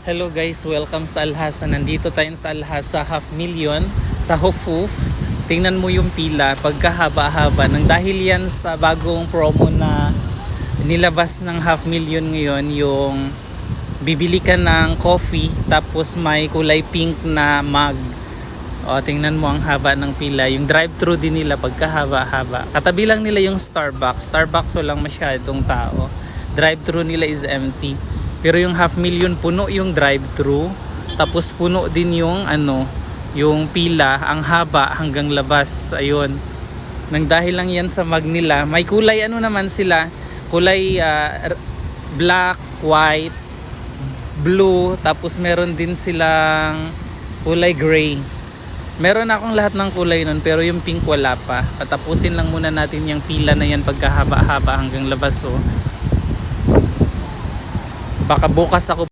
Hello guys, welcome sa Alhasa. Nandito tayo sa Alhasa, 500,000 sa Hofuf. Tingnan mo yung pila, pagkahaba-haba. Nang dahil yan sa bagong promo na nilabas ng 500,000 ngayon, yung bibili ka ng coffee tapos may kulay pink na mug. O, tingnan mo ang haba ng pila. Yung drive-thru din nila pagkahaba-haba. Katabi lang nila yung Starbucks. Starbucks walang masyadong tao. Drive-thru nila is empty. Pero yung 500,000 puno yung drive-thru. Tapos puno din yung yung pila, ang haba hanggang labas. Ayun. Nang dahil lang yan sa mug nila, may kulay naman sila. Kulay black, white, blue, tapos meron din silang kulay gray. Meron akong lahat ng kulay nun, pero yung pink wala pa. Patapusin lang muna natin yung pila na yan pagkahaba-haba hanggang labas. Baka bukas ako